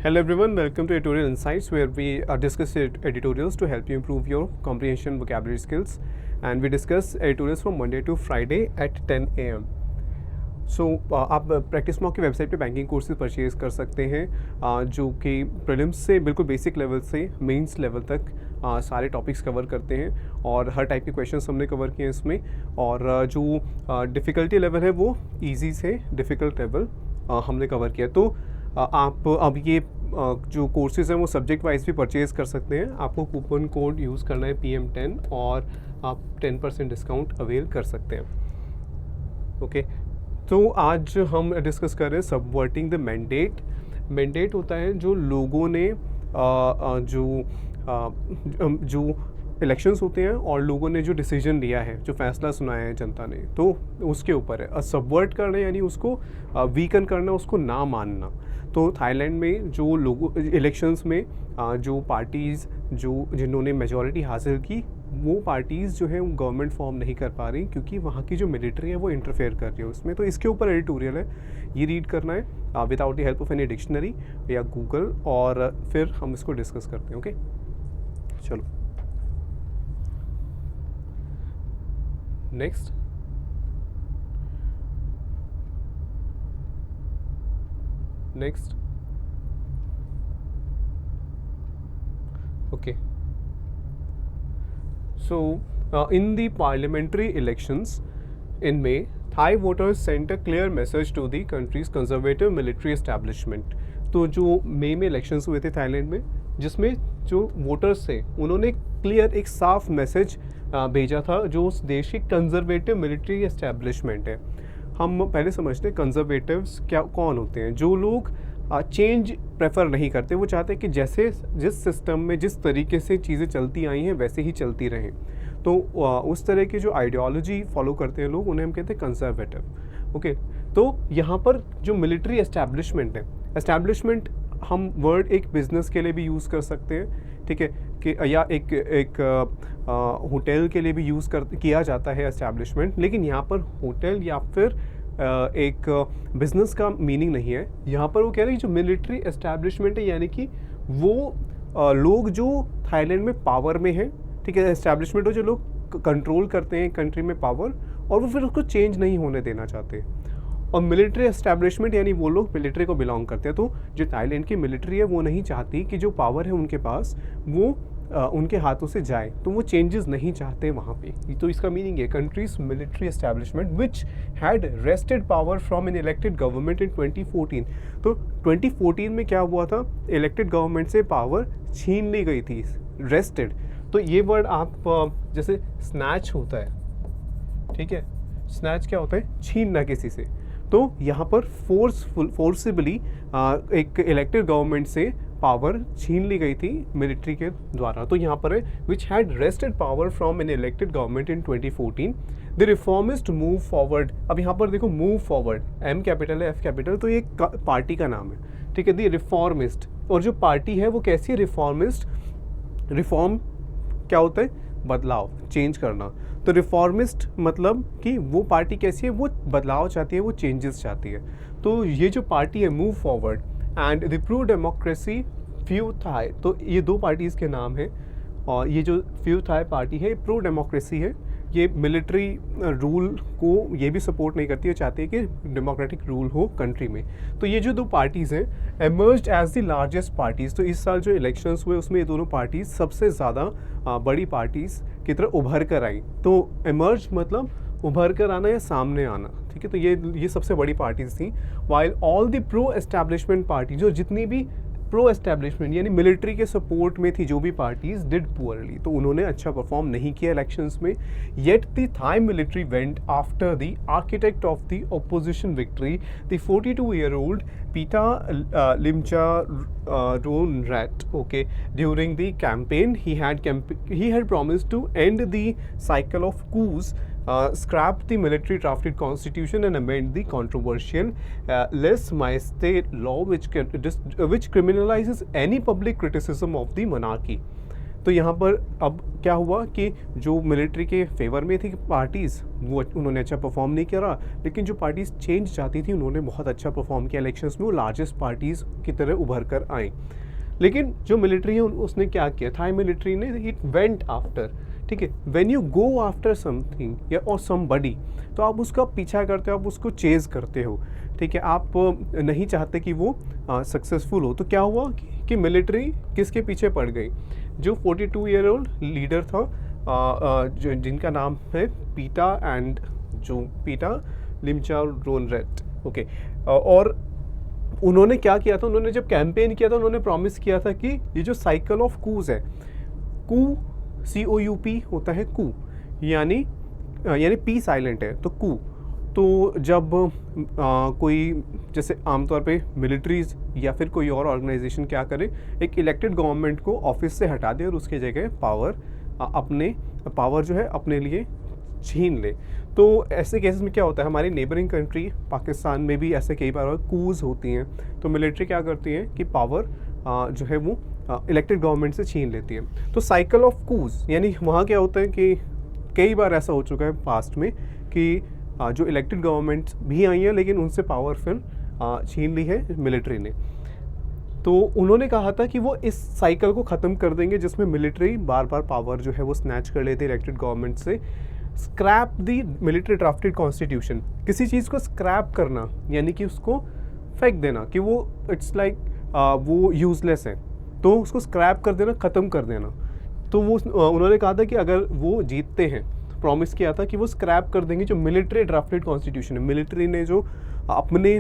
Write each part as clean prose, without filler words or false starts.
Hello everyone, welcome to Editorial Insights where we discuss editorials to help you improve your comprehension vocabulary skills, and we discuss editorials from Monday to Friday at 10 a.m. सो आप practice mock की website पे banking courses purchase कर सकते हैं जो कि prelims से बिल्कुल बेसिक लेवल से मेंस लेवल तक सारे टॉपिक्स कवर करते हैं और हर टाइप के क्वेश्चंस हमने कवर किए हैं इसमें। और जो डिफ़िकल्टी लेवल है वो इजी से डिफ़िकल्ट लेवल हमने कवर किया। तो आप अब ये जो कोर्सेज़ हैं वो सब्जेक्ट वाइज भी परचेज़ कर सकते हैं। आपको कूपन कोड यूज़ करना है PM10 और आप 10% डिस्काउंट अवेल कर सकते हैं। ओके, तो आज हम डिस्कस कर रहे हैं सबवर्टिंग द मैंडेट। मैंडेट होता है जो लोगों ने जो इलेक्शंस होते हैं और लोगों ने जो डिसीजन लिया है, जो फैसला सुनाया है जनता ने, तो उसके ऊपर है। सबवर्ट करना यानी उसको वीकन करना, उसको ना मानना। तो थाईलैंड में जो लोगों इलेक्शंस में जो पार्टीज़ जिन्होंने मेजॉरिटी हासिल की, वो पार्टीज़ जो है वो गवर्नमेंट फॉर्म नहीं कर पा रही क्योंकि वहाँ की जो मिलिट्री है वो इंटरफेयर कर रही है उसमें। तो इसके ऊपर एडिटोरियल है, ये रीड करना है without the help of any dictionary या गूगल, और फिर हम इसको डिस्कस करते हैं। ओके, चलो next. Okay, so in the parliamentary elections in May, Thai voters sent a clear message to the country's conservative military establishment। तो जो मई में इलेक्शंस हुए थे थाईलैंड में, जिसमें जो वोटर्स थे उन्होंने क्लियर एक साफ मैसेज भेजा था जो उस देश की कंजर्वेटिव मिलिट्री एस्टैब्लिशमेंट है। हम पहले समझते हैं कंजर्वेटिव्स क्या कौन होते हैं। जो लोग चेंज प्रेफर नहीं करते, वो चाहते हैं कि जैसे जिस सिस्टम में जिस तरीके से चीज़ें चलती आई हैं वैसे ही चलती रहें। तो उस तरह की जो आइडियोलॉजी फॉलो करते हैं लोग, उन्हें हम कहते हैं कंजर्वेटिव। ओके, तो यहाँ पर जो मिलिट्री एस्टैब्लिशमेंट है, एस्टैब्लिशमेंट हम वर्ड एक बिज़नेस के लिए भी यूज़ कर सकते हैं, ठीक है, कि या एक होटल के लिए भी यूज़ किया जाता है एस्टैब्लिशमेंट। लेकिन यहाँ पर होटल या फिर एक बिज़नेस का मीनिंग नहीं है। यहाँ पर वो कह रहे हैं कि जो मिलिट्री एस्टैब्लिशमेंट है यानी कि वो लोग जो थाईलैंड में पावर में हैं, ठीक है, एस्टैब्लिशमेंट हो जो लोग कंट्रोल करते हैं कंट्री में पावर, और वो फिर उसको चेंज नहीं होने देना चाहते। और मिलिट्री एस्टैब्लिशमेंट यानी वो लोग मिलिट्री को बिलोंग करते हैं। तो जो थाईलैंड की मिलिट्री है वो नहीं चाहती कि जो पावर है उनके पास वो उनके हाथों से जाए, तो वो चेंजेस नहीं चाहते वहाँ पे। तो इसका मीनिंग है countries military establishment which had rested power from an elected government in 2014। तो 2014 में क्या हुआ था, इलेक्टेड गवर्नमेंट से पावर छीन ली गई थी, रेस्टेड। तो ये वर्ड आप जैसे स्नैच होता है, ठीक है, स्नैच क्या होता है, छीनना किसी से। तो यहाँ पर फोर्सिबली एक इलेक्टेड गवर्नमेंट से पावर छीन ली गई थी मिलिट्री के द्वारा। तो यहाँ पर है which had rested power from an elected government in 2014 the reformist move forward. अब यहाँ पर देखो मूव फॉरवर्ड, M कैपिटल है, F कैपिटल, तो ये पार्टी का नाम है, ठीक है, द रिफॉर्मिस्ट। और जो पार्टी है वो कैसी है, रिफॉर्मिस्ट। रिफॉर्म क्या होता है, बदलाव, चेंज करना। तो रिफॉर्मिस्ट मतलब कि वो पार्टी कैसी है, वो बदलाव चाहती है, वो चेंजेस चाहती है। तो ये जो पार्टी है Move Forward and the pro democracy Pheu Thai, तो ये दो पार्टीज़ के नाम हैं। और ये जो फ्यू थाई पार्टी है प्रो डेमोक्रेसी है, ये मिलिट्री रूल को ये भी सपोर्ट नहीं करती है, चाहती है कि डेमोक्रेटिक रूल हो कंट्री में। तो ये जो दो पार्टीज़ हैं emerged as the largest parties. तो इस साल जो इलेक्शंस हुए उसमें ये दोनों पार्टीज़ सबसे ज़्यादा बड़ी पार्टीज़ की तरह उभर कर आई। तो एमर्ज मतलब उभर कर आना या सामने आना, ठीक है। तो ये सबसे बड़ी पार्टीज़ थी। While all the pro establishment party, जो जितनी भी प्रो एस्टैब्लिशमेंट यानी मिलिट्री के सपोर्ट में थी जो भी पार्टीज, डिड पुअरली, तो उन्होंने अच्छा परफॉर्म नहीं किया इलेक्शंस में। Yet the Thai military went after the architect of the opposition victory, the 42-year-old Pita Limjaroenrat. Okay, during the campaign he had promised to end the cycle of coups, scrap the military drafted constitution and amend the controversial lese majesté law which criminalizes any public criticism of the monarchy। तो यहाँ पर अब क्या हुआ कि जो military के favour में थी पार्टीज़ वो उन्होंने अच्छा परफॉर्म नहीं करा, लेकिन जो पार्टीज़ चेंज चाहती थी उन्होंने बहुत अच्छा परफॉर्म किया इलेक्शंस में, वो लार्जेस्ट पार्टीज़ की तरह उभर कर आई। लेकिन जो मिलिट्री है उसने क्या किया, थाई मिलिट्री ने इट वेंट आफ्टर, ठीक है, when you go after something या और समबडी, तो आप उसका पीछा करते हो, आप उसको चेज़ करते हो, ठीक है, आप नहीं चाहते कि वो सक्सेसफुल हो। तो क्या हुआ कि मिलिट्री किसके पीछे पड़ गई, जो 42 ईयर ओल्ड लीडर था जो जिनका नाम है पीटा लिमचाओ-रोनरेट, ओके। और उन्होंने क्या किया था, उन्होंने जब कैंपेन किया था उन्होंने प्रॉमिस किया था कि ये जो साइकिल ऑफ कूज है, कू COUP होता है कू, यानी पी साइलेंट है तो कू। तो जब कोई जैसे आमतौर पे मिलिट्रीज या फिर कोई और ऑर्गेनाइजेशन क्या करे, एक इलेक्टेड गवर्नमेंट को ऑफिस से हटा दे और उसकी जगह पावर जो है अपने लिए छीन ले। तो ऐसे केसेस में क्या होता है, हमारी नेबरिंग कंट्री पाकिस्तान में भी ऐसे कई बार कूज होती हैं, तो मिलिट्री क्या करती है कि पावर जो है वो इलेक्टेड गवर्नमेंट से छीन लेती है। तो साइकिल ऑफ कूज यानी वहाँ क्या होता है कि कई बार ऐसा हो चुका है पास्ट में कि जो इलेक्टेड गवर्नमेंट्स भी आई हैं लेकिन उनसे पावर फिर छीन ली है मिलिट्री ने। तो उन्होंने कहा था कि वो इस साइकिल को ख़त्म कर देंगे जिसमें मिलिट्री बार बार पावर जो है वो स्नैच कर लेती है इलेक्टेड गवर्नमेंट से। स्क्रैप दी मिलिट्री ड्राफ्टेड कॉन्स्टिट्यूशन, किसी चीज़ को स्क्रैप करना यानी कि उसको फेंक देना कि वो इट्स लाइक वो यूज़लेस है, तो उसको स्क्रैप कर देना, ख़त्म कर देना। तो वो उन्होंने कहा था कि अगर वो जीतते हैं, प्रॉमिस किया था कि वो स्क्रैप कर देंगे जो मिलिट्री ड्राफ्टेड कॉन्स्टिट्यूशन है, मिलिट्री ने जो अपने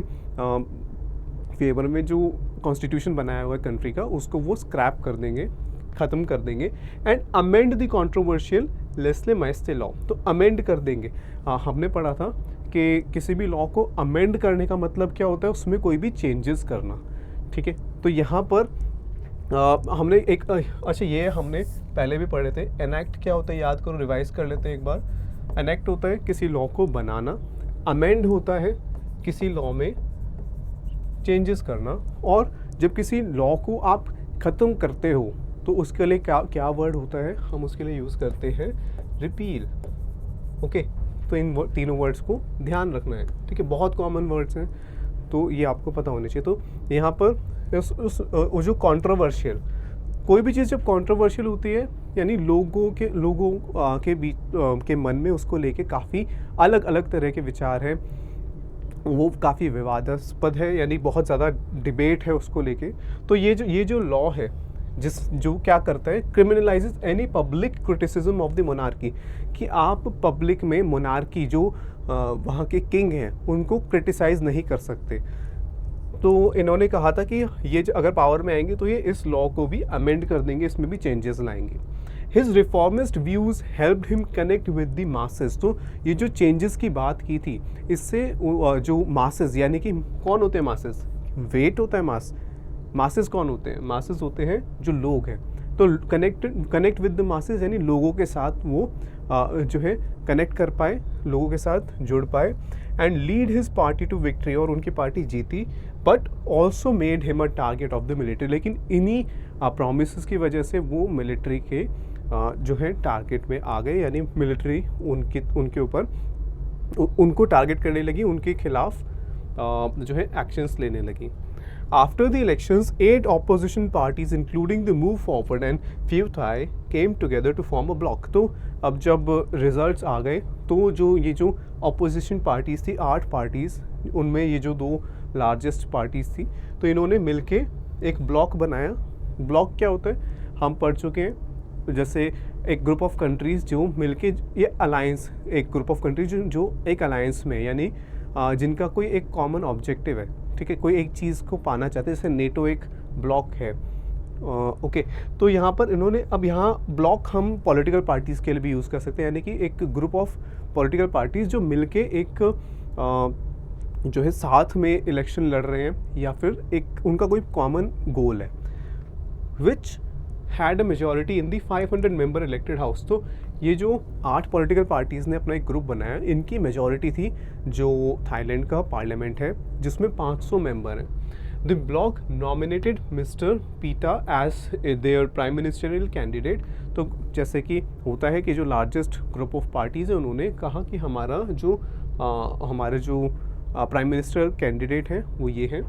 फेवर में जो कॉन्स्टिट्यूशन बनाया हुआ है कंट्री का, उसको वो स्क्रैप कर देंगे, ख़त्म कर देंगे। And amend the controversial lese majeste law, तो अमेंड कर देंगे। हमने पढ़ा था कि किसी भी लॉ को अमेंड करने का मतलब क्या होता है, उसमें कोई भी चेंजेस करना, ठीक है। तो यहाँ पर हमने एक अच्छा ये हमने पहले भी पढ़े थे, एनैक्ट क्या होता है याद करो, रिवाइज कर लेते हैं एक बार। एनैक्ट होता है किसी लॉ को बनाना, अमेंड होता है किसी लॉ में चेंजेस करना, और जब किसी लॉ को आप ख़त्म करते हो तो उसके लिए क्या वर्ड होता है, हम उसके लिए यूज़ करते हैं रिपील, ओके। तो इन तीनों वर्ड्स को ध्यान रखना है, ठीक है, बहुत कॉमन वर्ड्स हैं तो ये आपको पता होने चाहिए। तो यहाँ पर जो कंट्रोवर्शियल, कोई भी चीज़ जब कंट्रोवर्शियल होती है यानी लोगों के बीच के मन में उसको लेके काफ़ी अलग अलग तरह के विचार हैं, वो काफ़ी विवादास्पद है, यानी बहुत ज़्यादा डिबेट है उसको लेके। तो ये जो लॉ है जो क्या करता है, criminalises any public criticism of the monarchy, कि आप पब्लिक में मोनार्की जो वहाँ के किंग हैं उनको क्रिटिसाइज़ नहीं कर सकते। तो इन्होंने कहा था कि ये अगर पावर में आएंगे तो ये इस लॉ को भी अमेंड कर देंगे, इसमें भी चेंजेस लाएंगे। His reformist views helped him connect with the masses, तो ये जो चेंजेस की बात की थी इससे जो मासेस, यानी कि कौन होते हैं मासेस, वेट होता है मासेस कौन होते हैं, मासेस होते हैं जो लोग हैं। तो कनेक्ट विद द मासेस यानी लोगों के साथ वो जो है कनेक्ट कर पाए, लोगों के साथ जुड़ पाए, and lead his party to victory, और उनकी पार्टी जीती। But also made him a target of the military, लेकिन इन्हीं प्रोमिस की वजह से वो मिलिट्री के जो है टारगेट में आ गए, यानी मिलिट्री उनके ऊपर उनको टारगेट करने लगी, उनके खिलाफ जो है एक्शंस लेने लगी। After the elections, 8 opposition parties, including the Move Forward and Pheu Thai, came together to form a bloc. तो अब जब रिजल्ट्स आ गए तो ये जो ऑपोजिशन पार्टीज़ थी, 8 पार्टीज़, उनमें ये जो 2 लार्जेस्ट पार्टीज़ थी, तो इन्होंने मिलके एक ब्लॉक बनाया। ब्लॉक क्या होता है हम पढ़ चुके हैं, जैसे एक ग्रुप ऑफ कंट्रीज़ जो मिलके, ये अलायंस, एक ग्रुप ऑफ कंट्रीज जो एक अलायंस में, यानी जिनका कोई एक कॉमन ऑब्जेक्टिव है, ठीक है, कोई एक चीज़ को पाना चाहते हैं, जैसे नेटो एक ब्लॉक है, ओके। तो यहाँ पर इन्होंने, अब यहाँ ब्लॉक हम पॉलिटिकल पार्टीज़ के लिए भी यूज़ कर सकते हैं, यानी कि एक ग्रुप ऑफ पॉलिटिकल पार्टीज़ जो मिलके एक जो है साथ में इलेक्शन लड़ रहे हैं, या फिर एक उनका कोई कॉमन गोल है, which had a majority in the 500 member elected house. तो ये जो 8 पॉलिटिकल पार्टीज़ ने अपना एक ग्रुप बनाया, इनकी मेजॉरिटी थी जो थाईलैंड का पार्लियामेंट है जिसमें 500 मेंबर हैं। The bloc nominated Mister Pita as their prime ministerial candidate. तो जैसे कि होता है कि जो लार्जेस्ट ग्रुप ऑफ पार्टीज़ है उन्होंने कहा कि हमारे जो प्राइम मिनिस्टर कैंडिडेट हैं वो ये हैं।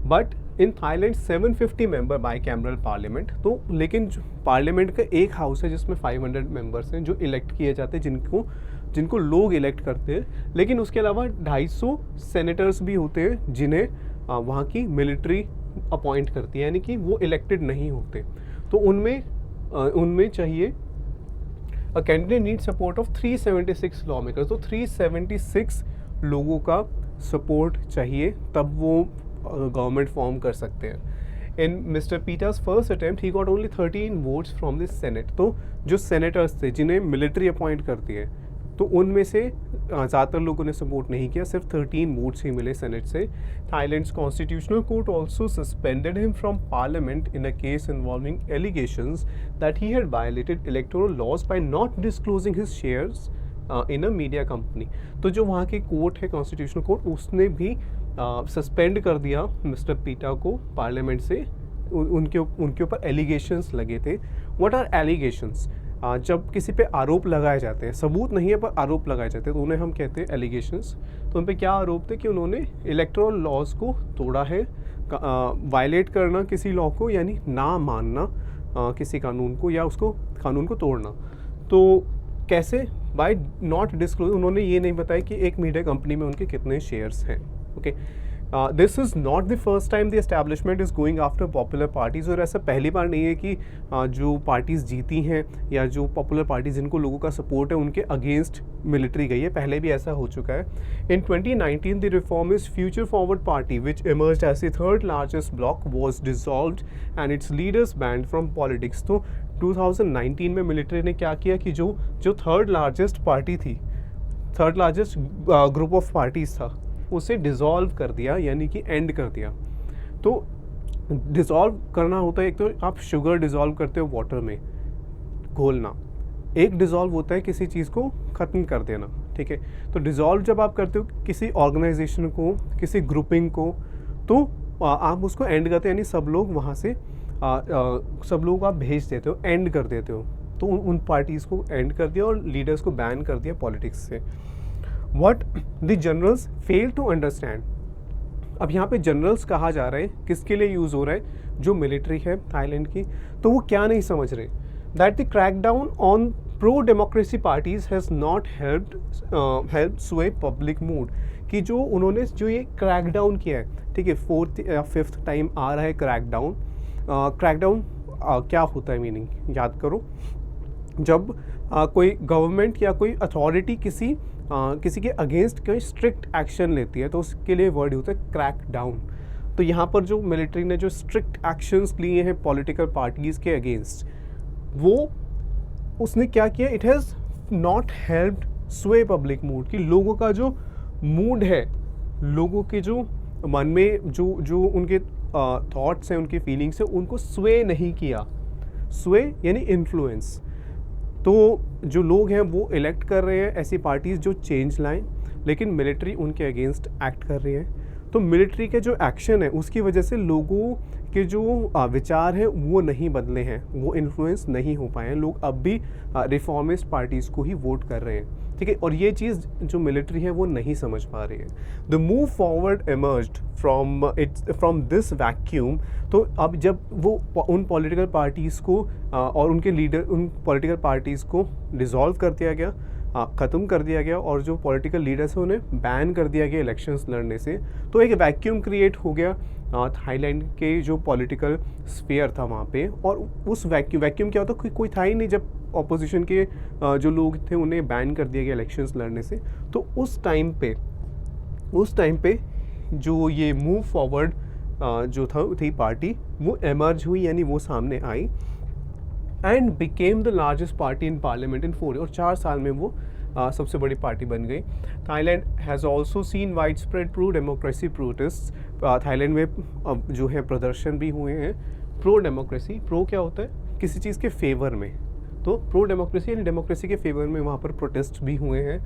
But in Thailand 750 member by cameral parliament, तो लेकिन पार्लियामेंट का एक हाउस है जिसमें 500 मेंबर्स हैं जो इलेक्ट किए जाते हैं, जिनको लोग इलेक्ट करते हैं। लेकिन उसके अलावा 250 सेनेटर्स भी होते हैं जिन्हें वहाँ की मिलिट्री अपॉइंट करती है, यानी कि वो इलेक्टेड नहीं होते। तो उनमें चाहिए a candidate need support of 376 law makers, तो 376 लोगों का सपोर्ट चाहिए तब वो गवर्नमेंट फॉर्म कर सकते हैं। In mister Pita's first attempt he got only 13 votes from the senate. तो जो सेनेटर्स थे जिन्हें मिलिट्री अपॉइंट करती है, तो उनमें से ज़्यादातर लोगों ने सपोर्ट नहीं किया, सिर्फ 13 वोट्स ही मिले सेनेट से। Thailand's constitutional court also suspended him from parliament in a case involving allegations that he had violated electoral laws by not disclosing his shares in a media company. तो जो वहाँ की court है, constitutional court, उसने भी suspend कर दिया mister पीटा को पार्लियामेंट से। उनके ऊपर एलिगेशंस लगे थे। What are allegations? जब किसी पे आरोप लगाए जाते हैं, सबूत नहीं है पर आरोप लगाए जाते हैं, तो उन्हें हम कहते हैं एलिगेशंस। तो उन पे क्या आरोप थे कि उन्होंने इलेक्टोरल लॉज को तोड़ा है, वायलेट करना किसी लॉ को, यानी ना मानना किसी कानून को या उसको कानून को तोड़ना। तो कैसे? बाय नॉट डिस्क्लोज, उन्होंने ये नहीं बताया कि एक मीडिया कंपनी में उनके कितने शेयर्स हैं। Okay, this is not the first time the establishment is going after popular parties. और ऐसा पहली बार नहीं है कि जो पार्टीज़ जीती हैं या जो पॉपुलर पार्टीज़ जिनको लोगों का सपोर्ट है उनके अगेंस्ट मिलिट्री गई है, पहले भी ऐसा हो चुका है। In 2019 the reformist Future Forward party which emerged as the third largest bloc was dissolved and its leaders banned from politics. तो 2019 में मिलिट्री ने क्या किया कि जो थर्ड लार्जेस्ट पार्टी थी, third largest group of parties था, उसे डिज़ोल्व कर दिया, यानी कि एंड कर दिया। तो डिज़ोल्व करना होता है, एक तो आप शुगर डिज़ोल्व करते हो वाटर में घोलना, एक डिज़ोल्व होता है किसी चीज़ को ख़त्म कर देना, ठीक है। तो डिज़ोल्व जब आप करते हो किसी ऑर्गेनाइजेशन को, किसी ग्रुपिंग को, तो आप उसको एंड करते हो, यानी सब लोग वहाँ से सब लोग आप भेज देते हो, एंड कर देते हो। तो उन पार्टीज़ को एंड कर दिया और लीडर्स को बैन कर दिया पॉलिटिक्स से। What the generals fail to understand, अब यहाँ पे जनरल्स कहा जा रहा है, किसके लिए यूज़ हो रहा है? जो मिलिट्री है थाईलैंड की। तो वो क्या नहीं समझ रहे? That the crackdown on pro democracy parties has not help स्वे पब्लिक मूड, कि जो उन्होंने जो ये क्रैकडाउन किया है, ठीक है, 4th या 5th टाइम आ रहा है क्रैकडाउन। क्रैकडाउन क्या होता है मीनिंग याद करो। जब कोई गवर्नमेंट या कोई अथॉरिटी किसी के अगेंस्ट कोई स्ट्रिक्ट एक्शन लेती है, तो उसके लिए वर्ड होता है क्रैक डाउन। तो यहाँ पर जो मिलिट्री ने जो स्ट्रिक्ट एक्शंस लिए हैं पॉलिटिकल पार्टीज़ के अगेंस्ट, वो उसने क्या किया? इट हैज़ नॉट हेल्प्ड स्वे पब्लिक मूड, कि लोगों का जो मूड है, लोगों के जो मन में जो उनके थॉट्स हैं, उनकी फीलिंग्स हैं, उनको स्वे नहीं किया। स्वे यानी इन्फ्लुएंस। तो जो लोग हैं वो इलेक्ट कर रहे हैं ऐसी पार्टीज़ जो चेंज लाएं, लेकिन मिलिट्री उनके अगेंस्ट एक्ट कर रही है। तो मिलिट्री के जो एक्शन है उसकी वजह से लोगों के जो विचार हैं वो नहीं बदले हैं, वो इन्फ्लुएंस नहीं हो पाए हैं। लोग अब भी रिफॉर्मिस्ट पार्टीज़ को ही वोट कर रहे हैं, ठीक है। और ये चीज़ जो मिलिट्री है वो नहीं समझ पा रही है। The move forward emerged from this vacuum. तो अब जब वो उन पॉलिटिकल पार्टीज़ को और उनके लीडर, उन पॉलिटिकल पार्टीज़ को डिसॉल्व कर दिया गया, ख़त्म कर दिया गया, और जो पॉलिटिकल लीडर्स हैं उन्हें बैन कर दिया गया इलेक्शंस लड़ने से, तो एक वैक्यूम क्रिएट हो गया थाईलैंड के जो पॉलिटिकल स्फीयर था वहाँ पे। और उस वैक्यूम क्या होता, कोई था ही नहीं। जब ऑपोजिशन के जो लोग थे उन्हें बैन कर दिया गया इलेक्शंस लड़ने से, तो उस टाइम पे जो ये मूव फॉरवर्ड जो थी पार्टी, वो एमर्ज हुई, यानी वो सामने आई, and became the largest party in parliament in 4 और 4 साल में वो सबसे बड़ी पार्टी बन गई। Thailand has also seen wide spread pro democracy protest. Thailand में जो है प्रदर्शन भी हुए हैं प्रो डेमोक्रेसी। प्रो क्या होता है? किसी चीज़ के फेवर में, तो प्रो डेमोक्रेसी यानी डेमोक्रेसी के फेवर में वहाँ पर प्रोटेस्ट भी हुए हैं।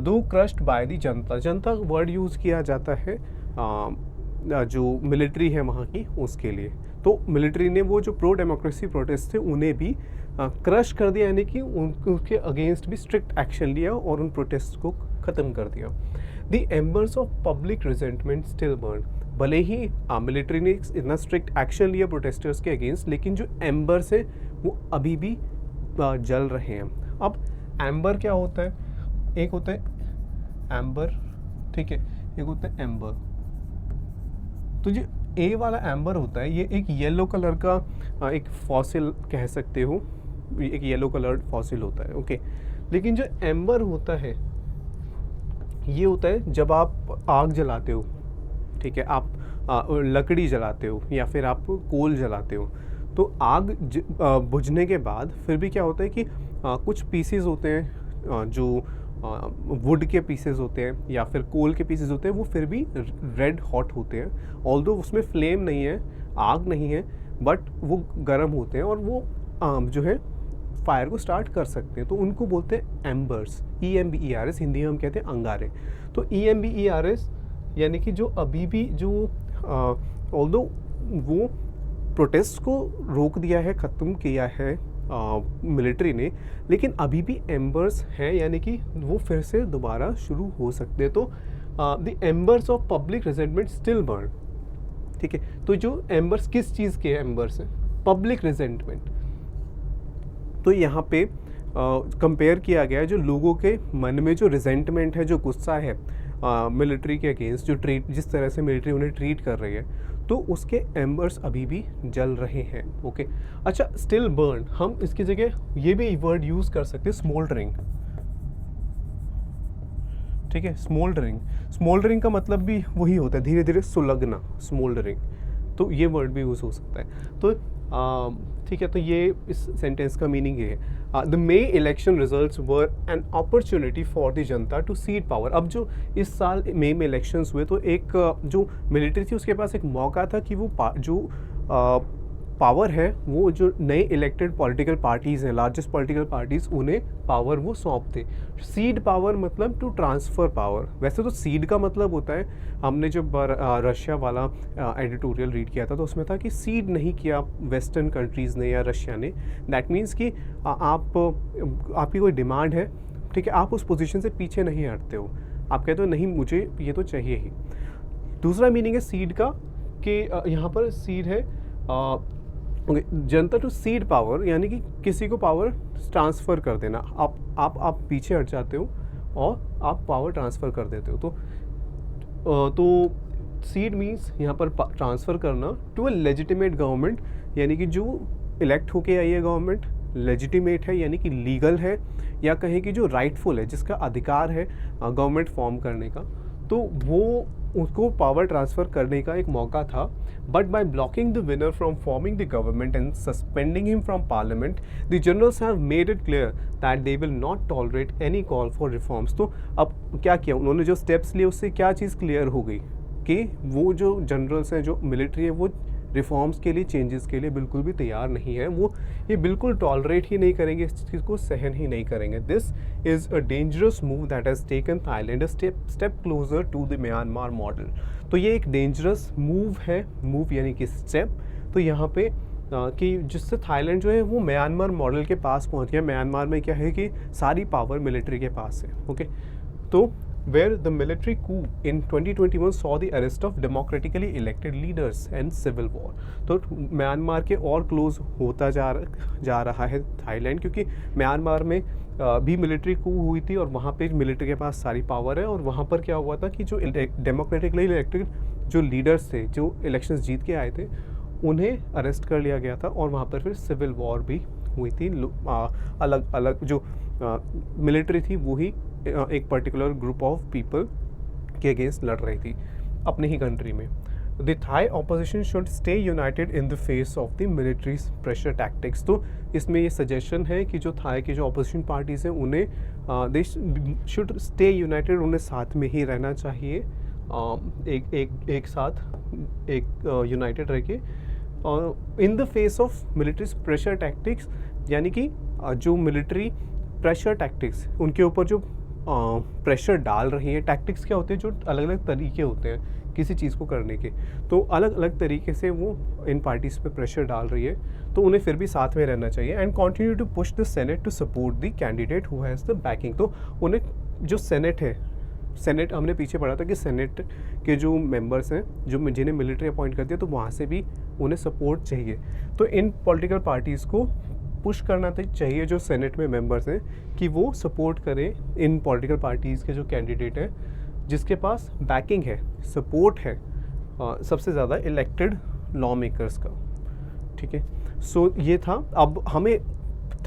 दो crushed by the Janata. Janata word use किया जाता है जो मिलिट्री है वहाँ की उसके लिए। तो मिलिट्री ने वो जो प्रो डेमोक्रेसी प्रोटेस्ट थे उन्हें भी क्रश कर दिया, यानी कि उनके अगेंस्ट भी स्ट्रिक्ट एक्शन लिया और उन प्रोटेस्ट को ख़त्म कर दिया। The एम्बर्स of public resentment still burn. भले ही मिलिट्री ने इतना स्ट्रिक्ट एक्शन लिया प्रोटेस्टर्स के अगेंस्ट, लेकिन जो एम्बर्स हैं वो अभी भी जल रहे हैं। अब एम्बर क्या होता है? एक होता है एम्बर, ठीक है, एक होता है एम्बर। तो जो ए वाला एम्बर होता है ये एक येलो कलर का एक फॉसिल कह सकते हो, एक येलो कलर्ड फॉसिल होता है, ओके। लेकिन जो एम्बर होता है ये होता है जब आप आग जलाते हो, ठीक है, आप लकड़ी जलाते हो या फिर आप कोल जलाते हो, तो आग बुझने के बाद फिर भी क्या होता है कि कुछ पीसेस होते हैं जो वुड के पीसेस होते हैं या फिर कोल के पीसेस होते हैं, वो फिर भी रेड हॉट होते हैं। ऑल्दो उसमें फ्लेम नहीं है, आग नहीं है, बट वो गर्म होते हैं और वो जो है फायर को स्टार्ट कर सकते हैं। तो उनको बोलते हैं एम्बर्स, EMBERS, हिंदी में हम कहते हैं अंगारे। तो EMBERS यानी कि जो अभी भी जो ऑल्दो वो प्रोटेस्ट को रोक दिया है, ख़त्म किया है मिलिट्री ने, लेकिन अभी भी एम्बर्स हैं, यानी कि वो फिर से दोबारा शुरू हो सकते हैं। तो the एम्बर्स of public resentment still burn, ठीक है। तो जो एम्बर्स किस चीज़ के एम्बर्स हैं? Public resentment. तो यहाँ पे कंपेयर किया गया है जो लोगों के मन में जो रिजेंटमेंट है, जो गुस्सा है मिलिट्री के अगेंस्ट, जो जिस तरह से मिलिट्री उन्हें ट्रीट कर रही है, तो उसके एम्बर्स अभी भी जल रहे हैं, ओके। अच्छा, स्टिल बर्न, हम इसकी जगह ये भी वर्ड यूज़ कर सकते हैं, स्मोल्डरिंग, ठीक है। स्मोल्डरिंग का मतलब भी वही होता है, धीरे धीरे सुलगना, स्मोल्डरिंग। तो ये वर्ड भी यूज़ हो सकता है। तो ठीक है, तो ये इस सेंटेंस का मीनिंग ये है, the may election results were an opportunity for the Janata to seed power. अब जो इस साल मई में इलेक्शंस हुए, तो एक जो मिलिट्री थी उसके पास एक मौका था कि वो जो पावर है, वो जो नए इलेक्टेड पॉलिटिकल पार्टीज़ हैं, लार्जेस्ट पॉलिटिकल पार्टीज़, उन्हें पावर वो सौंप दे। सीड पावर मतलब टू ट्रांसफ़र पावर। वैसे तो सीड का मतलब होता है, हमने जब रशिया वाला एडिटोरियल रीड किया था तो उसमें था कि सीड नहीं किया वेस्टर्न कंट्रीज़ ने या रशिया ने। दैट मीन्स कि आपकी कोई डिमांड है, ठीक है, आप उस पोजीशन से पीछे नहीं हटते हो, आप कहते हो नहीं मुझे ये तो चाहिए ही। दूसरा मीनिंग है सीड का कि यहाँ पर सीड है जनता टू सीड पावर, यानी कि किसी को पावर ट्रांसफ़र कर देना। आप पीछे हट जाते हो और आप पावर ट्रांसफ़र कर देते हो। तो सीड मीन्स यहाँ पर ट्रांसफ़र करना टू अ लेजिटिमेट गवर्नमेंट, यानी कि जो इलेक्ट होके आई है गवर्नमेंट लेजिटिमेट है, यानी कि लीगल है, या कहें कि जो राइटफुल है, जिसका अधिकार है गवर्नमेंट फॉर्म करने का, तो वो उसको पावर ट्रांसफ़र करने का एक मौका था। But by blocking the winner from forming the government and suspending him from parliament, the generals have made it clear that they will not tolerate any call for reforms. तो अब क्या किया उन्होंने, जो स्टेप्स लिए उससे क्या चीज़ क्लियर हो गई कि वो जो जनरल्स हैं, जो मिलिट्री है, वो रिफॉर्म्स के लिए, चेंजेस के लिए बिल्कुल भी तैयार नहीं है। वो ये बिल्कुल टॉलरेट ही नहीं करेंगे, इस चीज़ को सहन ही नहीं करेंगे। This is a dangerous move that has taken Thailand a step closer to the Myanmar model. तो ये एक डेंजरस मूव है, मूव यानी कि स्टेप। तो यहाँ पे कि जिससे थाईलैंड जो है वो म्यांमार मॉडल के पास पहुँच गया। म्यांमार में क्या है कि सारी पावर मिलिट्री के पास है, ओके। तो where the military coup in 2021 saw the arrest of democratically elected leaders and civil war। तो म्यांमार के और क्लोज होता जा रहा है थाईलैंड, क्योंकि म्यांमार में भी मिलिट्री कू हुई थी और वहाँ पे मिलिट्री के पास सारी पावर है। और वहाँ पर क्या हुआ था कि जो डेमोक्रेटिकली इलेक्टेड जो लीडर्स थे, जो इलेक्शंस जीत के आए थे, उन्हें अरेस्ट कर लिया गया था और वहाँ पर फिर सिविल वॉर भी हुई थी। अलग अलग जो मिलिट्री थी वो ही एक पर्टिकुलर ग्रुप ऑफ पीपल के अगेंस्ट लड़ रही थी अपनी ही कंट्री में। The Thai opposition should stay united in the face of the military pressure tactics. तो इसमें ये सजेशन है कि जो थाई के जो ऑपोजिशन पार्टीज़ हैं उन्हें दे शुड स्टे यूनाइटेड, उन्हें साथ में ही रहना चाहिए, एक साथ यूनाइटेड रह के इन the face of military pressure tactics, यानी कि जो मिलिट्री प्रेशर टैक्टिक्स उनके ऊपर जो प्रेशर डाल रही है। टैक्टिक्स क्या होते हैं, जो अलग अलग तरीके होते हैं किसी चीज़ को करने के। तो अलग अलग तरीके से वो इन पार्टीज़ पे प्रेशर डाल रही है, तो उन्हें फिर भी साथ में रहना चाहिए and continue to push the senate to support the candidate who has the backing. तो उन्हें जो सेनेट है, सेनेट हमने पीछे पढ़ा था कि सेनेट के जो मेंबर्स हैं, जो जिन्हें मिलिट्री अपॉइंट करती है, तो वहाँ से भी उन्हें सपोर्ट चाहिए। तो इन पॉलिटिकल पार्टीज़ को पुश करना चाहिए जो सेनेट में मेंबर्स हैं कि वो सपोर्ट करें इन पॉलिटिकल पार्टीज़ के जो कैंडिडेट हैं जिसके पास बैकिंग है, सपोर्ट है सबसे ज़्यादा इलेक्टेड लॉ मेकर्स का। ठीक है, सो ये था। अब हमें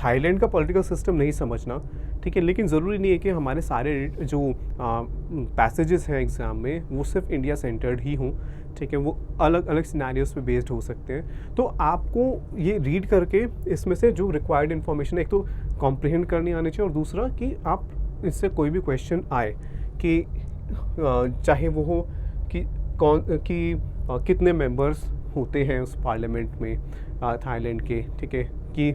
थाईलैंड का पॉलिटिकल सिस्टम नहीं समझना, ठीक है, लेकिन ज़रूरी नहीं है कि हमारे सारे जो पैसेजेस हैं एग्ज़ाम में वो सिर्फ इंडिया सेंटर्ड ही हों। ठीक है, वो अलग अलग सिनेरियोज पे बेस्ड हो सकते हैं। तो आपको ये रीड करके इसमें से जो रिक्वायर्ड इन्फॉर्मेशन एक तो कॉम्प्रिहेंड करनी आनी चाहिए, और दूसरा कि आप इससे कोई भी क्वेश्चन आए कि चाहे वो हो कि कितने मेंबर्स होते हैं उस पार्लियामेंट में थाईलैंड के, ठीक है, कि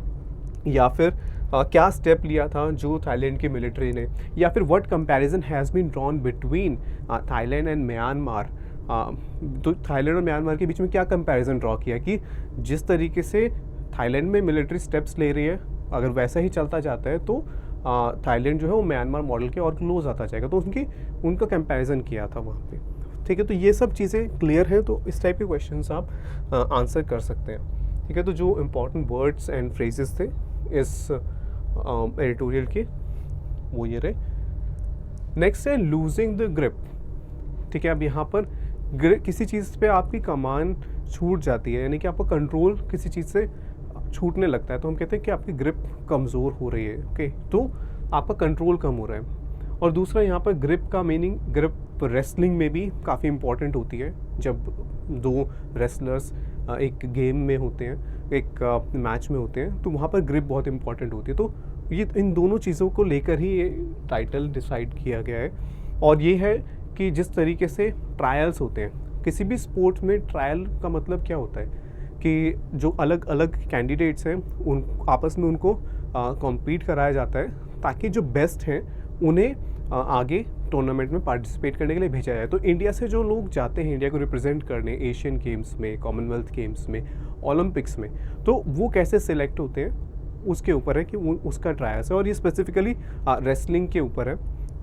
या फिर क्या स्टेप लिया था जो थाईलैंड की मिलिट्री ने, या फिर what comparison has been drawn between Thailand and Myanmar. तो थाईलैंड और म्यांमार के बीच में क्या कंपैरिजन ड्रॉ किया कि जिस तरीके से थाईलैंड में मिलिट्री स्टेप्स ले रही है, अगर वैसा ही चलता जाता है तो थाईलैंड जो है वो म्यांमार मॉडल के और क्लोज आता जाएगा। तो उनका कंपैरिजन किया था वहाँ पे। ठीक है, तो ये सब चीज़ें क्लियर हैं, तो इस टाइप के क्वेश्चंस आप आंसर कर सकते हैं। ठीक है, तो जो इम्पोर्टेंट वर्ड्स एंड फ्रेजेस थे इस एडिटोरियल के वो ये रहे। नेक्स्ट है लूजिंग द ग्रिप। ठीक है, अब यहाँ पर किसी चीज़ पे आपकी कमान छूट जाती है, यानी कि आपका कंट्रोल किसी चीज़ से छूटने लगता है, तो हम कहते हैं कि आपकी ग्रिप कमज़ोर हो रही है। ओके, तो आपका कंट्रोल कम हो रहा है। और दूसरा यहाँ पर ग्रिप का मीनिंग, ग्रिप रेसलिंग में भी काफ़ी इंपॉर्टेंट होती है। जब दो रेसलर्स एक गेम में होते हैं, एक मैच में होते हैं, तो वहाँ पर ग्रिप बहुत इंपॉर्टेंट होती है। तो ये इन दोनों चीज़ों को लेकर ही ये टाइटल डिसाइड किया गया है। और ये है कि जिस तरीके से ट्रायल्स होते हैं किसी भी स्पोर्ट्स में, ट्रायल का मतलब क्या होता है कि जो अलग अलग कैंडिडेट्स हैं उन आपस में उनको कॉम्पीट कराया जाता है, ताकि जो बेस्ट हैं उन्हें आगे टूर्नामेंट में पार्टिसिपेट करने के लिए भेजा जाए। तो इंडिया से जो लोग जाते हैं इंडिया को रिप्रेजेंट करने एशियन गेम्स में, कॉमनवेल्थ गेम्स में, ओलंपिक्स में, तो वो कैसे सिलेक्ट होते हैं उसके ऊपर है कि उसका ट्रायल्स है। और ये स्पेसिफिकली रेसलिंग के ऊपर है।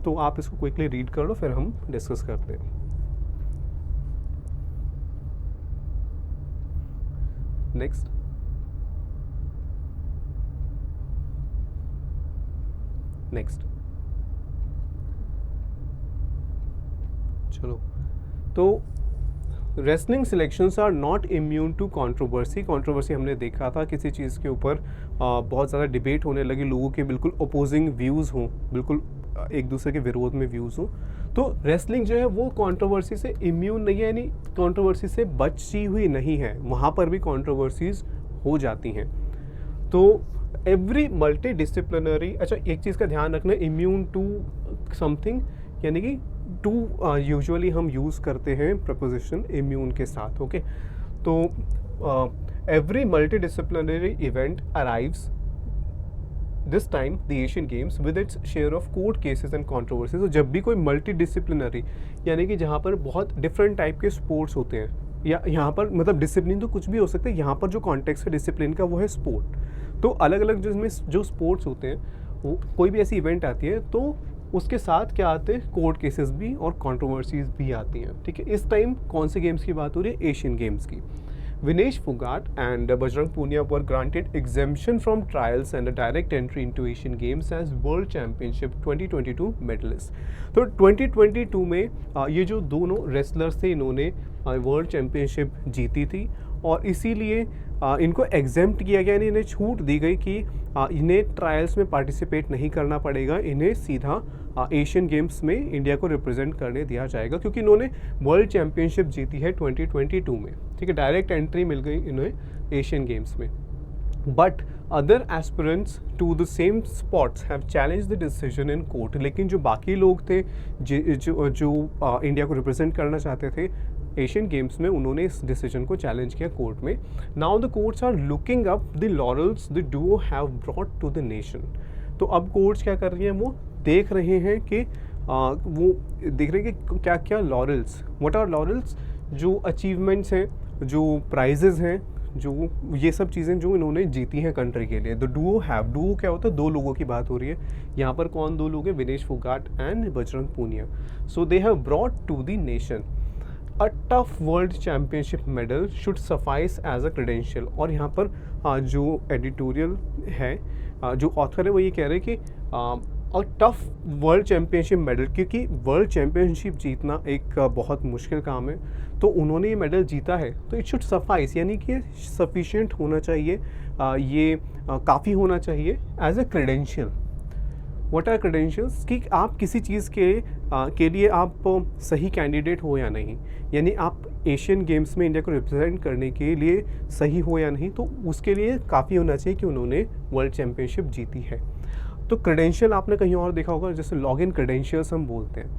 तो आप इसको क्विकली रीड कर लो, फिर हम डिस्कस करते हैं। नेक्स्ट, चलो, तो wrestling selections are not immune to controversy हमने देखा था, किसी चीज़ के ऊपर बहुत ज़्यादा डिबेट होने लगी, लोगों के बिल्कुल अपोजिंग व्यूज़ हों, बिल्कुल एक दूसरे के विरोध में व्यूज़ हों, तो रेसलिंग जो है वो कंट्रोवर्सी से इम्यून नहीं है, यानी कंट्रोवर्सी से बची हुई नहीं है, वहाँ पर भी कंट्रोवर्सीज हो जाती हैं। तो एवरी मल्टी डिसिप्लिनरी, अच्छा एक चीज़ का ध्यान रखना, इम्यून टू समथिंग, यानी कि टू यूजुअली हम यूज़ करते हैं प्रपोजिशन इम्यून के साथ। ओके, तो every multi disciplinary event arrives this time the Asian games with its share of court cases and controversies. तो जब भी कोई मल्टी डिसिप्लिनरी, यानी कि जहाँ पर बहुत डिफरेंट टाइप के स्पोर्ट्स होते हैं, या यहाँ पर मतलब डिसिप्लिन तो कुछ भी हो सकता है, यहाँ पर जो कॉन्टेक्स्ट है डिसिप्लिन का वो है स्पोर्ट। तो अलग अलग जिसमें जो स्पोर्ट्स होते हैं, वो कोई भी ऐसी इवेंट आती है तो उसके साथ क्या आते हैं, कोर्ट केसेस भी और कंट्रोवर्सीज भी आती हैं। ठीक है, इस टाइम कौन से गेम्स की बात हो रही है, एशियन गेम्स की। Vinesh Phogat and Bajrang Punia were granted exemption from trials and a direct entry into Asian Games as World Championship 2022 medalists. तो 2022 में ये जो दोनों रेसलर्स थे, इन्होंने वर्ल्ड चैम्पियनशिप जीती थी, और इसीलिए इनको एग्जेम्प्ट किया गया, इन्हें छूट दी गई कि इन्हें ट्रायल्स में पार्टिसिपेट नहीं करना पड़ेगा, इन्हें सीधा एशियन गेम्स में इंडिया को रिप्रेजेंट करने दिया जाएगा, क्योंकि इन्होंने वर्ल्ड चैम्पियनशिप जीती है 2022 में। ठीक है, डायरेक्ट एंट्री मिल गई इन्हें एशियन गेम्स में। But other aspirants to the same spots have challenge the decision in court. लेकिन जो बाकी लोग थे जो इंडिया को रिप्रेजेंट करना चाहते थे एशियन गेम्स में, उन्होंने इस डिसीजन को चैलेंज किया कोर्ट में। Now the courts are looking up the laurels the duo have brought to the nation. तो अब कोर्ट्स क्या कर रही हैं, वो देख रहे हैं कि वो देख रहे हैं कि क्या क्या लॉरल्स, व्हाट आर लॉरल्स, जो अचीवमेंट्स हैं, जो प्राइजेज़ हैं, जो ये सब चीज़ें जो इन्होंने जीती हैं कंट्री के लिए। द डुओ हैव, डुओ क्या होता है, दो लोगों की बात हो रही है यहाँ पर। कौन दो लोग हैं? Vinesh Phogat and Bajrang Punia. So they have brought to the nation a tough world championship medal should suffice as a credential. और यहाँ पर जो एडिटोरियल है, जो ऑथर है, वो ये कह रहे हैं कि और टफ वर्ल्ड चैम्पियनशिप मेडल, क्योंकि वर्ल्ड चैम्पियनशिप जीतना एक बहुत मुश्किल काम है, तो उन्होंने ये मेडल जीता है, तो इट शुड सफाइस, यानी कि सफिशिएंट होना चाहिए, ये काफ़ी होना चाहिए as a credential. What are credentials? कि आप किसी चीज़ के लिए आप सही कैंडिडेट हो या नहीं, यानी आप एशियन गेम्स में इंडिया को रिप्रेजेंट करने के लिए सही हो या नहीं, तो उसके लिए काफ़ी होना चाहिए कि उन्होंने वर्ल्ड चैम्पियनशिप जीती है। तो क्रेडेंशियल आपने कहीं और देखा होगा, जैसे लॉगिन क्रेडेंशियल्स हम बोलते हैं।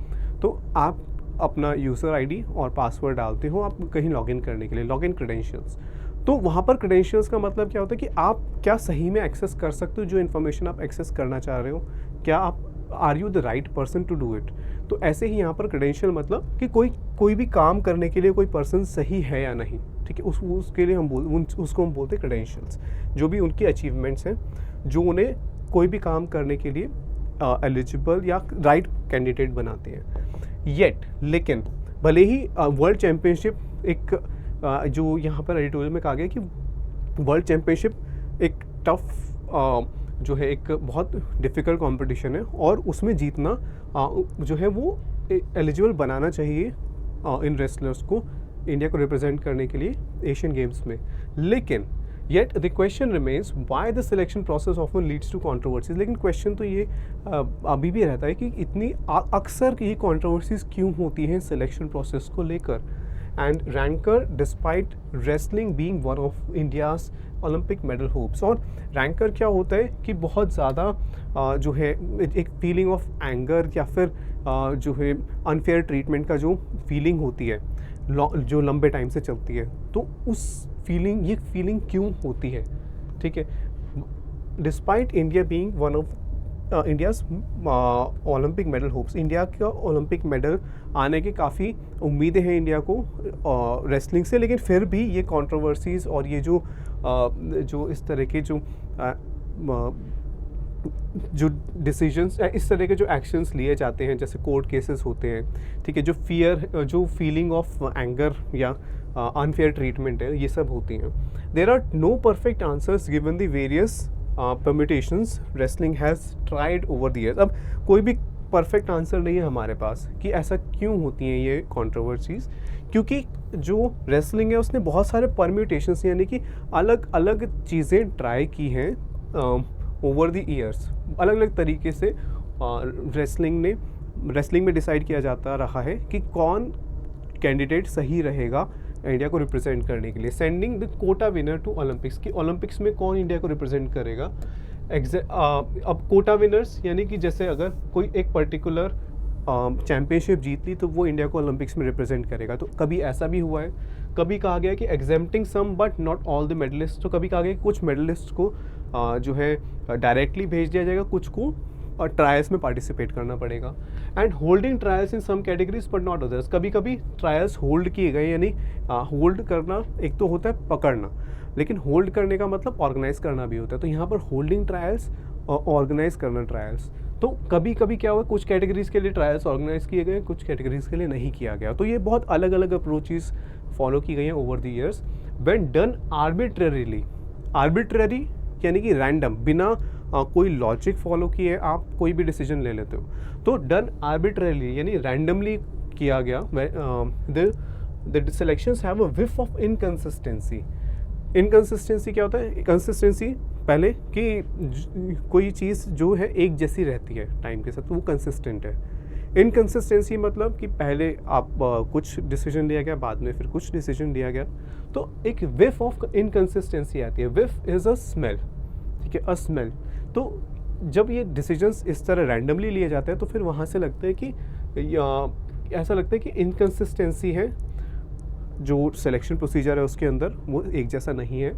तो आप अपना यूज़र आईडी और पासवर्ड डालते हो आप कहीं लॉगिन करने के लिए, लॉगिन क्रेडेंशियल्स। तो वहाँ पर क्रेडेंशियल्स का मतलब क्या होता है कि आप क्या सही में एक्सेस कर सकते हो जो इन्फॉर्मेशन आप एक्सेस करना चाह रहे हो, क्या आप are you the right person to do it. तो ऐसे ही यहाँ पर क्रेडेंशियल मतलब कि कोई भी काम करने के लिए कोई पर्सन सही है या नहीं, ठीक है, उसके लिए उसको हम बोलते हैं क्रेडेंशियल्स, जो भी उनकी अचीवमेंट्स हैं, जो उन्हें कोई भी काम करने के लिए एलिजिबल या राइट कैंडिडेट बनाते हैं। लेकिन भले ही वर्ल्ड चैम्पियनशिप एक जो यहाँ पर एडिटोरियल में कहा गया कि वर्ल्ड चैम्पियनशिप एक टफ जो है, एक बहुत डिफ़िकल्ट कंपटीशन है, और उसमें जीतना जो है वो एलिजिबल बनाना चाहिए इन रेसलर्स को इंडिया को रिप्रेजेंट करने के लिए एशियन गेम्स में। लेकिन yet the question remains why the selection process often leads to controversies. लेकिन क्वेश्चन तो ये अभी भी रहता है कि इतनी अक्सर ये कंट्रोवर्सीज क्यों होती हैं सिलेक्शन प्रोसेस को लेकर। And ranker despite wrestling being one of India's Olympic medal hopes. और रैंकर क्या होता है कि बहुत ज़्यादा जो है एक फीलिंग ऑफ एंगर या फिर जो है अनफेयर ट्रीटमेंट का जो फीलिंग होती है जो लंबे टाइम से चलती है, तो ये फीलिंग क्यों होती है, ठीक है। Despite India being one of India's Olympic medal hopes, India का ओलंपिक मेडल आने की काफ़ी उम्मीदें हैं इंडिया को रेसलिंग से, लेकिन फिर भी ये कंट्रोवर्सीज़ और ये जो इस तरह के जो डिसीजंस, इस तरह के जो एक्शंस लिए जाते हैं, जैसे कोर्ट केसेस होते हैं, ठीक है, जो फीलिंग ऑफ एंगर या अनफेयर ट्रीटमेंट है, ये सब होती हैं। There are no perfect answers given the various permutations wrestling has tried over the years. अब कोई भी परफेक्ट आंसर नहीं है हमारे पास कि ऐसा क्यों होती हैं ये कंट्रोवर्सीज़, क्योंकि जो रेसलिंग है उसने बहुत सारे परम्यूटेशंस यानी कि अलग अलग चीज़ें ट्राई की हैं ओवर द ईयर्स। अलग अलग तरीके से रेसलिंग में डिसाइड किया जाता रहा है कि कौन कैंडिडेट सही रहेगा इंडिया को रिप्रेजेंट करने के लिए। Sending the quota winner to Olympics, कि ओलंपिक्स में कौन इंडिया को रिप्रेजेंट करेगा। अब कोटा विनर्स यानी कि जैसे अगर कोई एक पर्टिकुलर चैम्पियनशिप जीत ली तो वो इंडिया को ओलंपिक्स में रिप्रेजेंट करेगा। तो कभी ऐसा भी हुआ है, कभी कहा गया कि exempting some but not all the medallist. तो कभी कहा गया कि कुछ मेडलिस्ट को जो है डायरेक्टली भेज दिया जाएगा, कुछ को ट्रायल्स में पार्टिसिपेट करना पड़ेगा। And holding trials in some categories but not others, कभी कभी ट्रायल्स होल्ड किए गए, यानी होल्ड करना एक तो होता है पकड़ना, लेकिन होल्ड करने का मतलब ऑर्गेनाइज करना भी होता है। तो यहाँ पर होल्डिंग ट्रायल्स और ऑर्गेनाइज करना ट्रायल्स, तो कभी कभी क्या हुआ, कुछ कैटेगरीज के लिए ट्रायल्स ऑर्गेनाइज किए गए, कुछ कैटेगरीज के लिए नहीं किया गया। तो ये बहुत अलग अलग अप्रोचेस फॉलो की गई हैं over the years. When done arbitrarily, arbitrary यानी कि रैंडम, बिना कोई लॉजिक फॉलो किए आप कोई भी डिसीजन ले लेते हो, तो डन आर्बिट्रेरीली यानी रैंडमली किया गया, the selections have a whiff of inconsistency. Inconsistency क्या होता है? कंसिस्टेंसी पहले कि कोई चीज़ जो है एक जैसी रहती है टाइम के साथ, तो वो कंसिस्टेंट है। इनकंसिस्टेंसी मतलब कि पहले आप कुछ डिसीजन लिया गया, बाद में फिर कुछ डिसीजन लिया गया, तो एक विफ ऑफ इनकंसिस्टेंसी आती है। विफ इज़ अ स्मेल, ठीक है, अ स्मेल। तो जब ये डिसीजंस इस तरह रैंडमली लिए जाते हैं तो फिर वहाँ से लगता है कि ऐसा लगता है कि इनकंसिस्टेंसी है, जो सिलेक्शन प्रोसीजर है उसके अंदर वो एक जैसा नहीं है।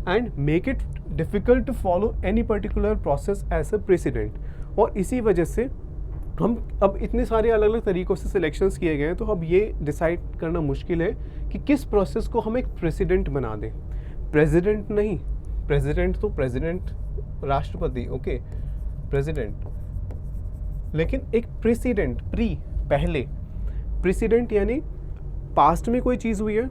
And make it difficult to follow any particular process as a precedent, और इसी वजह से हम अब इतने सारे अलग अलग तरीक़ों से सिलेक्शंस किए गए हैं, तो अब ये डिसाइड करना मुश्किल है कि किस प्रोसेस को हम एक प्रेसिडेंट बना दें। प्रेसिडेंट नहीं, प्रेसिडेंट तो प्रेसिडेंट राष्ट्रपति, ओके, प्रेसिडेंट, लेकिन एक प्रेसिडेंट, पहले, प्रेसिडेंट यानी पास्ट में कोई चीज़ हुई है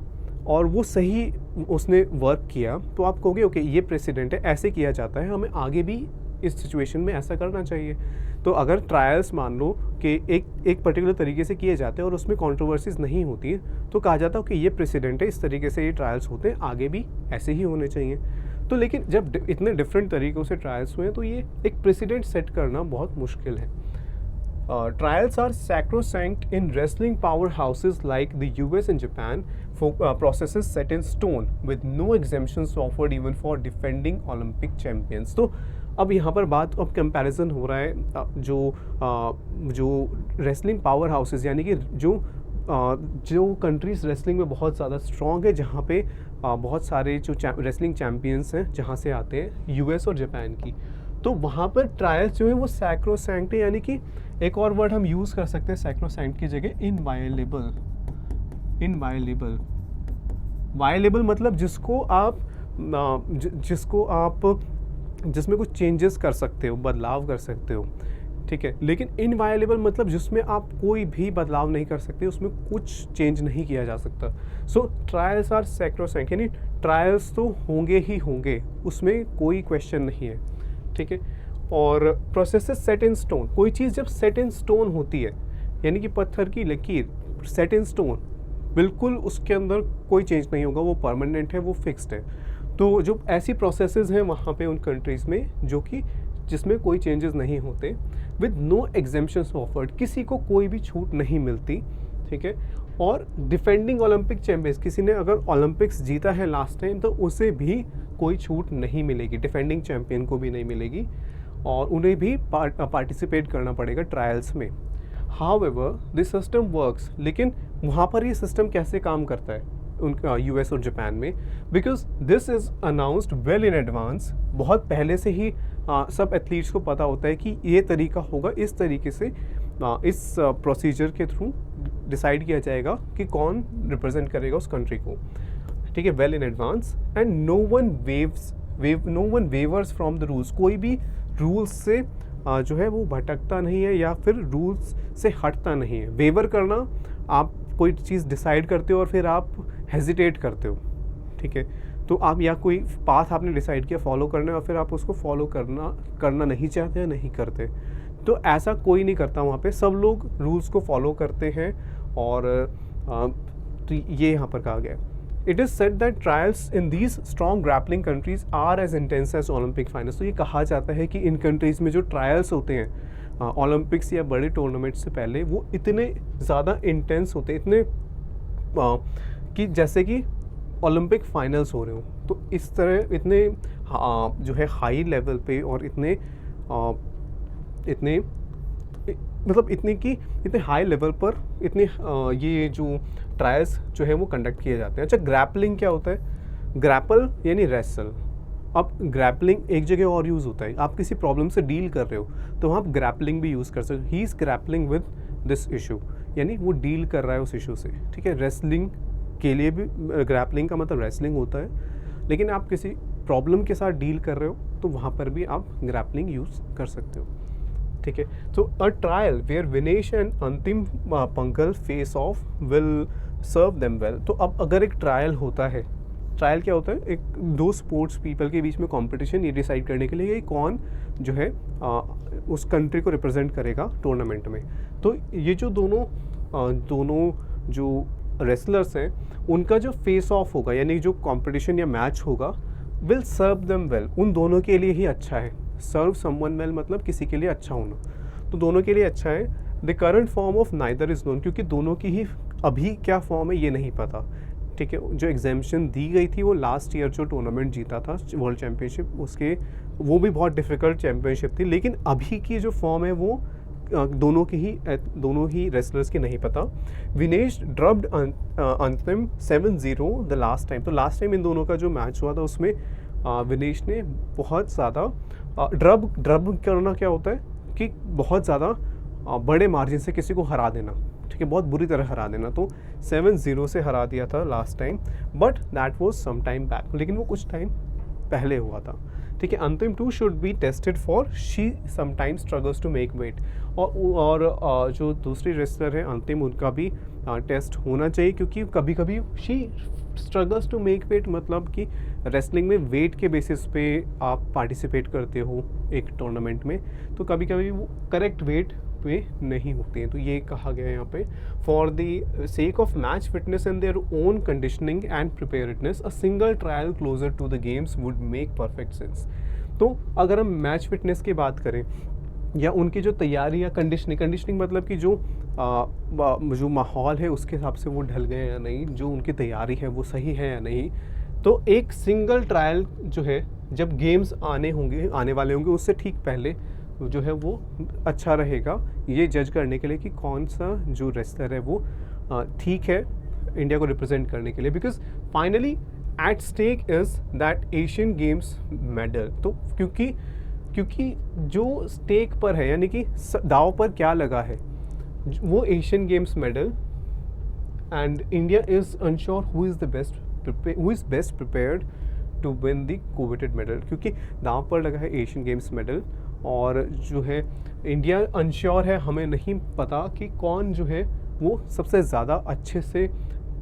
और वो सही उसने वर्क किया, तो आप कहोगे ओके ये प्रेसिडेंट है, ऐसे किया जाता है, हमें आगे भी इस सिचुएशन में ऐसा करना चाहिए। तो अगर ट्रायल्स मान लो कि एक पर्टिकुलर तरीके से किए जाते हैं और उसमें कंट्रोवर्सीज नहीं होती, तो कहा जाता है कि ये प्रेसिडेंट है, इस तरीके से ये ट्रायल्स होते हैं, आगे भी ऐसे ही होने चाहिए। तो लेकिन जब इतने डिफरेंट तरीक़ों से ट्रायल्स हुए हैं, तो ये एक प्रेसिडेंट सेट करना बहुत मुश्किल है। Trials are sacrosanct in wrestling powerhouses like the US and Japan for processes set in stone with no exemptions offered even for defending Olympic champions. तो अब यहाँ पर बात अब कंपैरिजन हो रहा है जो रेसलिंग पावर हाउसेस, यानी कि जो कंट्रीज़ रेसलिंग में बहुत ज़्यादा स्ट्रॉन्ग है, जहाँ पे बहुत सारे जो रेसलिंग चैम्पियंस हैं जहाँ से आते हैं, यूएस और जापान की, तो वहाँ पर ट्रायल्स जो है वो सैक्रोसैंक्ट है, यानी कि एक और वर्ड हम यूज़ कर सकते हैं सैक्रोसैंक्ट की जगह, इनवायलेबल। वायलेबल मतलब जिसमें कुछ चेंजेस कर सकते हो, बदलाव कर सकते हो, ठीक है। लेकिन इनवायलेबल मतलब जिसमें आप कोई भी बदलाव नहीं कर सकते, उसमें कुछ चेंज नहीं किया जा सकता। सो ट्रायल्स आर सैक्रोसैंक्ट, यानी ट्रायल्स तो होंगे ही होंगे, उसमें कोई क्वेश्चन नहीं है, ठीक है। और प्रोसेसेस सेट इन स्टोन, कोई चीज़ जब सेट इन स्टोन होती है, यानी कि पत्थर की लकीर सेट इन स्टोन, बिल्कुल उसके अंदर कोई चेंज नहीं होगा, वो परमानेंट है, वो फिक्स्ड है। तो जो ऐसी प्रोसेसेस हैं वहाँ पे उन कंट्रीज़ में जिसमें कोई चेंजेस नहीं होते, विद नो एग्जेम्पशंस ऑफर्ड, किसी को कोई भी छूट नहीं मिलती, ठीक है। और डिफेंडिंग ओलंपिक चैंपियंस, किसी ने अगर ओलंपिक्स जीता है लास्ट टाइम, तो उसे भी कोई छूट नहीं मिलेगी, डिफेंडिंग चैंपियन को भी नहीं मिलेगी, और उन्हें भी पार्टिसिपेट करना पड़ेगा ट्रायल्स में। हाउएवर दिस सिस्टम वर्क्स, लेकिन वहाँ पर ये सिस्टम कैसे काम करता है उनका यूएस और जापान में, because this is announced well in advance, बहुत पहले से ही सब एथलीट्स को पता होता है कि ये तरीका होगा, इस तरीके से इस प्रोसीजर के थ्रू डिसाइड किया जाएगा कि कौन रिप्रेजेंट करेगा उस कंट्री को, ठीक है, well in advance. And no one wavers from the rules, कोई भी रूल्स से जो है वो भटकता नहीं है या फिर रूल्स से हटता नहीं है। वेवर करना, आप कोई चीज़ डिसाइड करते हो और फिर आप हेजिटेट करते हो, ठीक है, तो आप या कोई पाथ आपने डिसाइड किया फॉलो करना है और फिर आप उसको फॉलो करना नहीं चाहते या नहीं करते, तो ऐसा कोई नहीं करता वहाँ पे, सब लोग रूल्स को फॉलो करते हैं। और तो ये यहाँ पर कहा गया, it is said that trials in these strong grappling countries are as intense as Olympic finals. तो ये कहा जाता है कि इन कंट्रीज़ में जो ट्रायल्स होते हैं ओलंपिक्स या बड़े टूर्नामेंट से पहले, वो इतने ज़्यादा इंटेंस होते हैं, इतने कि जैसे कि ओलंपिक फाइनल्स हो रहे हो। तो इस तरह इतने जो है हाई लेवल पे और इतने इतने हाई लेवल पर इतने ये जो ट्रायल्स जो है वो कंडक्ट किए जाते हैं। अच्छा, ग्रैपलिंग क्या होता है? ग्रैपल यानी रेसल। अब ग्रैपलिंग एक जगह और यूज़ होता है, आप किसी प्रॉब्लम से डील कर रहे हो तो आप ग्रैपलिंग भी यूज़ कर सकते हो। He is grappling with this issue, यानी वो डील कर रहा है उस इशू से, ठीक है। रेसलिंग के लिए भी ग्रैपलिंग का मतलब रेसलिंग होता है, लेकिन आप किसी प्रॉब्लम के साथ डील कर रहे हो तो वहाँ पर भी आप ग्रैपलिंग यूज़ कर सकते हो, ठीक है। तो a trial where Vinesh and Antim Panghal face off will serve them well. तो अब अगर एक ट्रायल होता है, ट्रायल क्या होता है? एक दो स्पोर्ट्स पीपल के बीच में कंपटीशन, ये डिसाइड करने के लिए कौन जो है उस कंट्री को रिप्रेजेंट करेगा टूर्नामेंट में। तो ये जो दोनों जो रेसलर्स हैं, उनका जो फेस ऑफ होगा, यानी जो कंपटीशन या मैच होगा, विल सर्व देम वेल, उन दोनों के लिए ही अच्छा है। सर्व समवन वेल मतलब किसी के लिए अच्छा होना, तो दोनों के लिए अच्छा है। The current form of neither is known, क्योंकि दोनों की ही अभी क्या फॉर्म है ये नहीं पता, ठीक है। जो एग्जामिशन दी गई थी वो लास्ट ईयर जो टूर्नामेंट जीता था वर्ल्ड चैम्पियनशिप, उसके वो भी बहुत डिफ़िकल्ट चैम्पियनशिप थी, लेकिन अभी की जो फॉर्म है वो दोनों ही रेसलर्स की नहीं पता। विनेश ड्रब्ड अंतिम 7-0 द लास्ट टाइम। तो लास्ट टाइम इन दोनों का जो मैच हुआ था उसमें विनेश ने बहुत ज़्यादा ड्रब करना क्या होता है कि बहुत ज़्यादा बड़े मार्जिन से किसी को हरा देना, ठीक है, बहुत बुरी तरह हरा देना। तो 7-0 से हरा दिया था last time, but that was some time back, लेकिन वो कुछ टाइम पहले हुआ था, ठीक है। अंतिम 2 should be tested for she sometimes struggles to make weight. और जो दूसरी रेसलर है अंतिम, उनका भी टेस्ट होना चाहिए, क्योंकि कभी कभी she struggles to make weight, मतलब कि रेसलिंग में वेट के बेसिस पे आप पार्टिसिपेट करते हो एक टूर्नामेंट में, तो कभी कभी वो करेक्ट वेट पे नहीं होते हैं। तो ये कहा गया है यहाँ पे, for the sake of match fitness and their own conditioning and preparedness a single trial closer to the games would make perfect sense. तो अगर हम मैच फिटनेस की बात करें या उनकी जो तैयारी या कंडीशनिंग मतलब कि जो माहौल है उसके हिसाब से वो ढल गए या नहीं, जो उनकी तैयारी है वो सही है या नहीं, तो एक सिंगल ट्रायल जो है जब गेम्स आने वाले होंगे उससे ठीक पहले जो है वो अच्छा रहेगा ये जज करने के लिए कि कौन सा जो रेसलर है वो ठीक है इंडिया को रिप्रेजेंट करने के लिए। Because finally at stake is that Asian Games medal. तो क्योंकि जो स्टेक पर है, यानी कि दाव पर क्या लगा है, वो Asian Games medal, and India is unsure who is best prepared to win the coveted medal, क्योंकि दाव पर लगा है एशियन गेम्स मेडल। और जो है इंडिया अनश्योर है, हमें नहीं पता कि कौन जो है वो सबसे ज़्यादा अच्छे से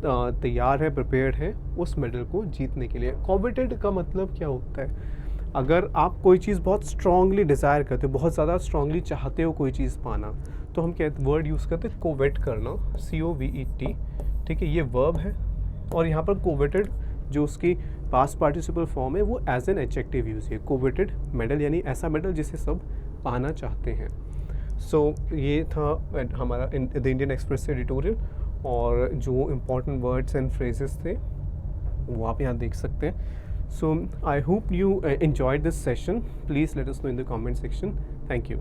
तैयार है, प्रिपेयर्ड है उस मेडल को जीतने के लिए। कोवेटेड का मतलब क्या होता है, अगर आप कोई चीज़ बहुत स्ट्रांगली डिज़ायर करते हो, बहुत ज़्यादा स्ट्रांगली चाहते हो कोई चीज़ पाना, तो हम क्या वर्ड यूज़ करते हैं, कोवेट करना, COVET, ठीक है, ये वर्ब है। और यहाँ पर कोवेटेड जो उसकी पास्ट पार्टिसिपल फॉर्म है वो एज एन एडजेक्टिव यूज़ है, कोवेटेड मेडल, यानी ऐसा मेडल जिसे सब पाना चाहते हैं। सो ये था हमारा द इंडियन एक्सप्रेस से एडिटोरियल, और जो इम्पोर्टेंट वर्ड्स एंड फ्रेजेस थे वो आप यहाँ देख सकते हैं। So I hope you enjoyed this session. Please let us know in the comment section. Thank you.